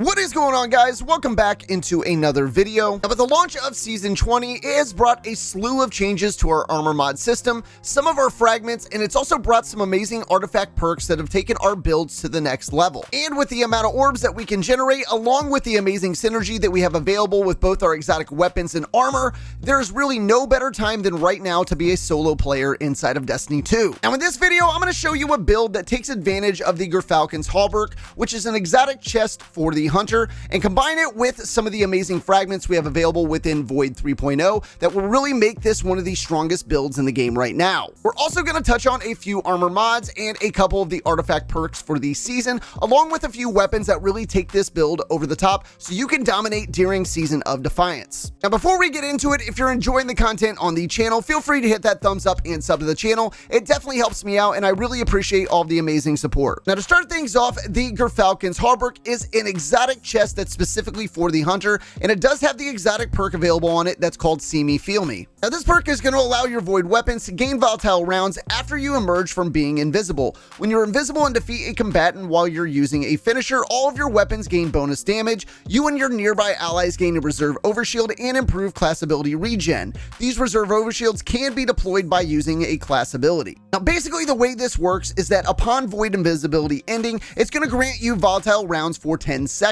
What is going on, guys? Welcome back into another video. Now, with the launch of Season 20, it has brought a slew of changes to our armor mod system, some of our fragments, and it's also brought some amazing artifact perks that have taken our builds to the next level. And with the amount of orbs that we can generate, along with the amazing synergy that we have available with both our exotic weapons and armor, there's really no better time than right now to be a solo player inside of Destiny 2. Now, in this video, I'm going to show you a build that takes advantage of the Gyrfalcon's Hauberk, which is an exotic chest for the Hunter, and combine it with some of the amazing fragments we have available within Void 3.0 that will really make this one of the strongest builds in the game right now. We're also going to touch on a few armor mods and a couple of the artifact perks for the season, along with a few weapons that really take this build over the top so you can dominate during Season of Defiance. Now, before we get into it, if you're enjoying the content on the channel, feel free to hit that thumbs up and sub to the channel. It definitely helps me out, and I really appreciate all the amazing support. Now, to start things off, the Gyrfalcon's Hauberk is an exotic chest that's specifically for the Hunter, and it does have the exotic perk available on it that's called See Me, Feel Me. Now, this perk is going to allow your void weapons to gain volatile rounds after you emerge from being invisible. When you're invisible and defeat a combatant while you're using a finisher, all of your weapons gain bonus damage. You and your nearby allies gain a reserve overshield and improve class ability regen. These reserve overshields can be deployed by using a class ability. Now, basically the way this works is that upon void invisibility ending, it's going to grant you volatile rounds for 10 seconds.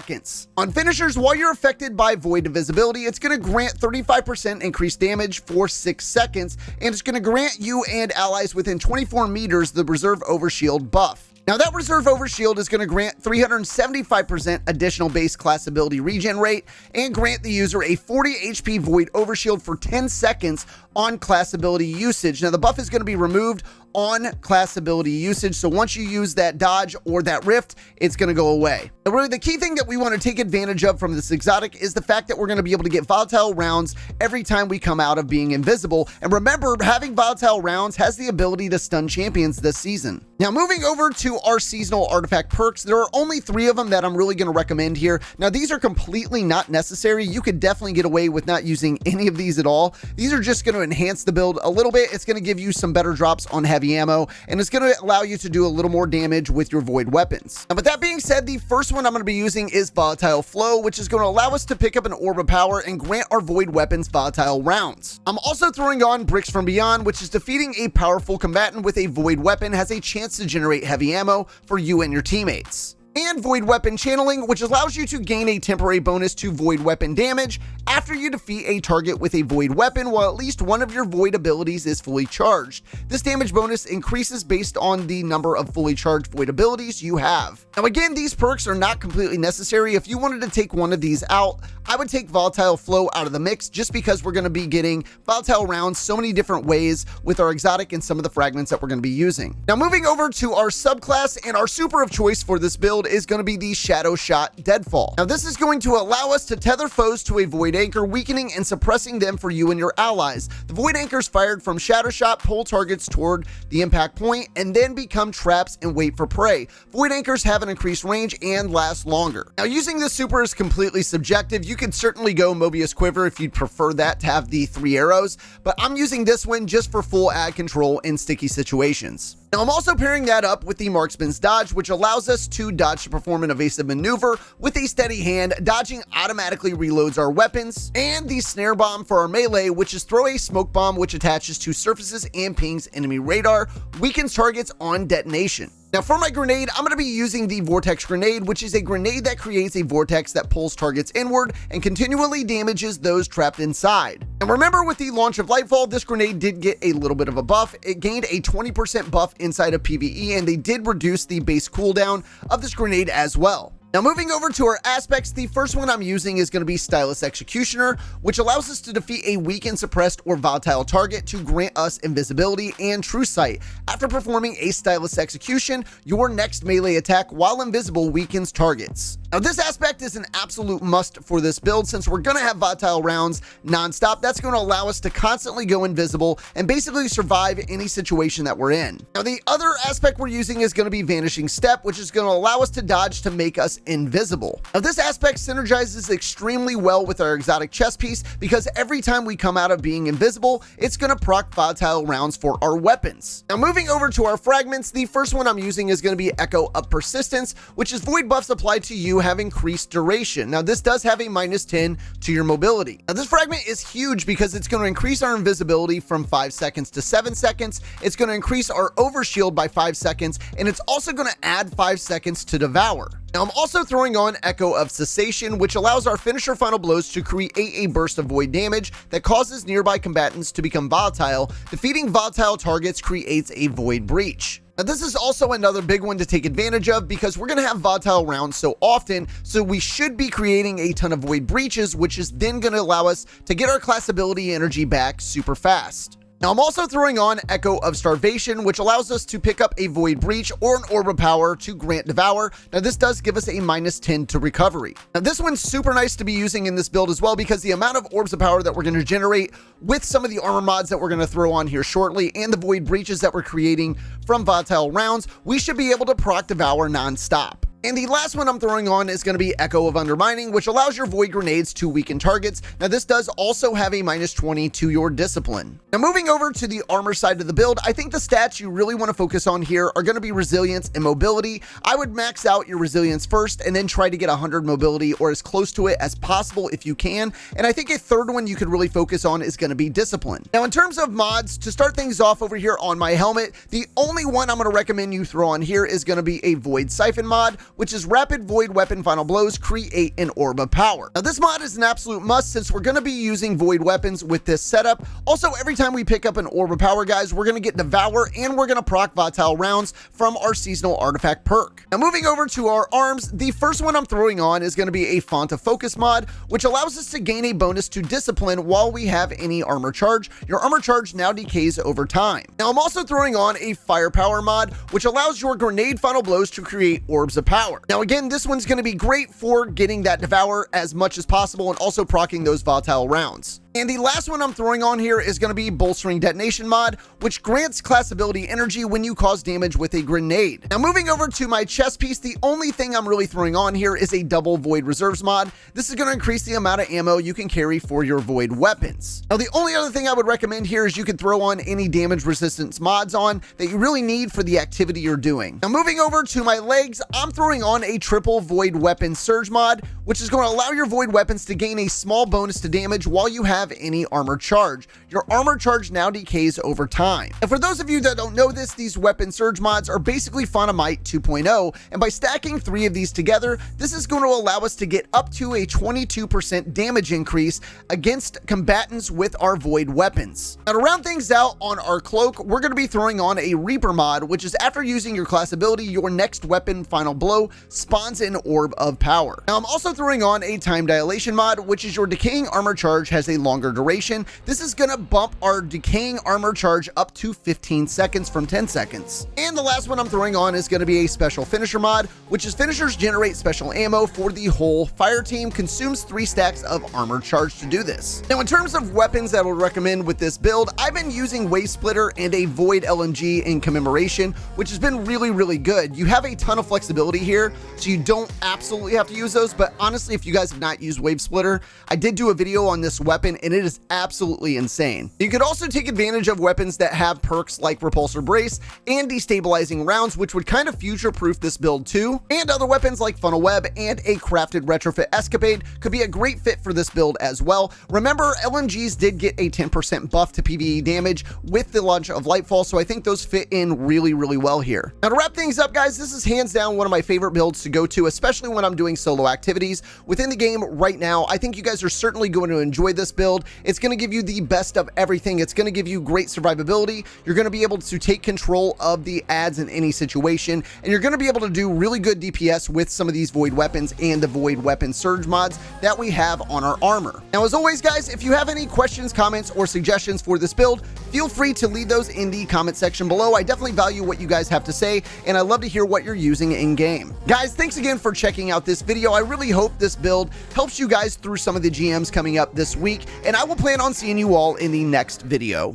On finishers, while you're affected by void invisibility, it's going to grant 35% increased damage for 6 seconds, and it's going to grant you and allies within 24 meters the reserve overshield buff. Now, that reserve overshield is going to grant 375% additional base class ability regen rate and grant the user a 40 HP void overshield for 10 seconds on class ability usage. Now, the buff is going to be removed on class ability usage, so once you use that dodge or that rift, it's going to go away. Now, really, the key thing that we want to take advantage of from this exotic is the fact that we're going to be able to get volatile rounds every time we come out of being invisible. And remember, having volatile rounds has the ability to stun champions this season. Now, moving over to our seasonal artifact perks, there are only 3 of them that I'm really going to recommend here. Now, these are completely not necessary. You could definitely get away with not using any of these at all. These are just going to enhance the build a little bit. It's going to give you some better drops on heavy ammo, and it's going to allow you to do a little more damage with your void weapons. Now, with that being said, the first one I'm going to be using is Volatile Flow, which is going to allow us to pick up an orb of power and grant our void weapons volatile rounds. I'm also throwing on Bricks from Beyond, which is defeating a powerful combatant with a void weapon has a chance to generate heavy ammo for you and your teammates. And Void Weapon Channeling, which allows you to gain a temporary bonus to void weapon damage after you defeat a target with a void weapon while at least one of your void abilities is fully charged. This damage bonus increases based on the number of fully charged void abilities you have. Now, again, these perks are not completely necessary. If you wanted to take one of these out, I would take Volatile Flow out of the mix just because we're going to be getting volatile rounds so many different ways with our exotic and some of the fragments that we're going to be using. Now, moving over to our subclass, and our super of choice for this build is going to be the Shadow Shot Deadfall. Now, this is going to allow us to tether foes to a void anchor, weakening and suppressing them for you and your allies. The void anchors fired from Shadow Shot pull targets toward the impact point and then become traps and wait for prey. Void anchors have an increased range and last longer. Now, using this super is completely subjective. You could certainly go Mobius Quiver if you'd prefer that to have the 3 arrows, but I'm using this one just for full ad control in sticky situations. Now, I'm also pairing that up with the Marksman's Dodge, which allows us to dodge to perform an evasive maneuver with a steady hand. Dodging automatically reloads our weapons, and the Snare Bomb for our melee, which is throw a smoke bomb which attaches to surfaces and pings enemy radar, weakens targets on detonation. Now, for my grenade, I'm going to be using the Vortex Grenade, which is a grenade that creates a vortex that pulls targets inward and continually damages those trapped inside. And remember, with the launch of LightFall, this grenade did get a little bit of a buff. It gained a 20% buff inside of PvE, and they did reduce the base cooldown of this grenade as well. Now, moving over to our aspects, the first one I'm using is going to be Stylus Executioner, which allows us to defeat a weak and suppressed or volatile target to grant us invisibility and true sight. After performing a Stylus Execution, your next melee attack while invisible weakens targets. Now, this aspect is an absolute must for this build since we're going to have volatile rounds nonstop. That's going to allow us to constantly go invisible and basically survive any situation that we're in. Now, the other aspect we're using is going to be Vanishing Step, which is going to allow us to dodge to make us invisible. Now, this aspect synergizes extremely well with our exotic chest piece because every time we come out of being invisible, it's going to proc volatile rounds for our weapons. Now, moving over to our fragments, the first one I'm using is going to be Echo of Persistence, which is void buffs applied to you have increased duration. Now, this does have a -10 to your mobility. Now, this fragment is huge because it's going to increase our invisibility from 5 seconds to 7 seconds. It's going to increase our overshield by 5 seconds, and it's also going to add 5 seconds to devour. Now, I'm also throwing on Echo of Cessation, which allows our finisher final blows to create a burst of void damage that causes nearby combatants to become volatile. Defeating volatile targets creates a void breach. Now, this is also another big one to take advantage of because we're going to have volatile rounds so often, so we should be creating a ton of void breaches, which is then going to allow us to get our class ability energy back super fast. Now, I'm also throwing on Echo of Starvation, which allows us to pick up a Void Breach or an Orb of Power to grant Devour. Now, this does give us a -10 to recovery. Now, this one's super nice to be using in this build as well because the amount of Orbs of Power that we're going to generate with some of the armor mods that we're going to throw on here shortly and the Void Breaches that we're creating from volatile rounds, we should be able to proc Devour non-stop. And the last one I'm throwing on is going to be Echo of Undermining, which allows your Void Grenades to weaken targets. Now, this does also have a -20 to your Discipline. Now, moving over to the armor side of the build, I think the stats you really want to focus on here are going to be Resilience and Mobility. I would max out your Resilience first and then try to get 100 Mobility or as close to it as possible if you can. And I think a third one you could really focus on is going to be Discipline. Now, in terms of mods, to start things off over here on my helmet, the only one I'm going to recommend you throw on here is going to be a Void Siphon mod, which is Rapid Void Weapon Final Blows create an Orb of Power. Now, this mod is an absolute must since we're going to be using Void Weapons with this setup. Also, every time we pick up an Orb of Power, guys, we're going to get Devour and we're going to proc volatile rounds from our seasonal artifact perk. Now, moving over to our arms, the first one I'm throwing on is going to be a Font of Focus mod, which allows us to gain a bonus to Discipline while we have any armor charge. Your armor charge now decays over time. Now, I'm also throwing on a Firepower mod, which allows your grenade final blows to create Orbs of Power. Now, again, this one's going to be great for getting that Devour as much as possible and also proccing those volatile rounds. And the last one I'm throwing on here is going to be Bolstering Detonation mod, which grants class ability energy when you cause damage with a grenade. Now, moving over to my chest piece, the only thing I'm really throwing on here is a Double Void Reserves mod. This is going to increase the amount of ammo you can carry for your void weapons. Now, the only other thing I would recommend here is you could throw on any damage resistance mods on that you really need for the activity you're doing. Now, moving over to my legs, I'm throwing on a Triple Void Weapon Surge mod, which is going to allow your void weapons to gain a small bonus to damage while you have any armor charge. Your armor charge now decays over time. And for those of you that don't know this, these weapon surge mods are basically Phonomite 2.0, and by stacking 3 of these together, this is going to allow us to get up to a 22% damage increase against combatants with our void weapons. Now, to round things out on our cloak, we're going to be throwing on a Reaper mod, which is after using your class ability, your next weapon final blow spawns an Orb of Power. Now, I'm also throwing on a Time Dilation mod, which is your decaying armor charge has a longer duration. This is going to bump our decaying armor charge up to 15 seconds from 10 seconds. And the last one I'm throwing on is going to be a Special Finisher mod, which is finishers generate special ammo for the whole fire team, consumes 3 stacks of armor charge to do this. Now, in terms of weapons that I would recommend with this build, I've been using Wave Splitter and a Void LMG in Commemoration, which has been really good. You have a ton of flexibility here, so you don't absolutely have to use those, but honestly, if you guys have not used Wave Splitter, I did do a video on this weapon and it is absolutely insane. You could also take advantage of weapons that have perks like Repulsor Brace and Destabilizing Rounds, which would kind of future-proof this build too. And other weapons like Funnel Web and a crafted Retrofit Escapade could be a great fit for this build as well. Remember, LMGs did get a 10% buff to PvE damage with the launch of LightFall, so I think those fit in really well here. Now, to wrap things up, guys, this is hands down one of my favorite builds to go to, especially when I'm doing solo activities within the game right now. I think you guys are certainly going to enjoy this build. It's going to give you the best of everything. It's going to give you great survivability. You're going to be able to take control of the adds in any situation, and you're going to be able to do really good DPS with some of these void weapons and the void weapon surge mods that we have on our armor. Now, as always, guys, if you have any questions, comments, or suggestions for this build, feel free to leave those in the comment section below. I definitely value what you guys have to say, and I love to hear what you're using in game. Guys, thanks again for checking out this video. I really hope this build helps you guys through some of the GMs coming up this week, and I will plan on seeing you all in the next video.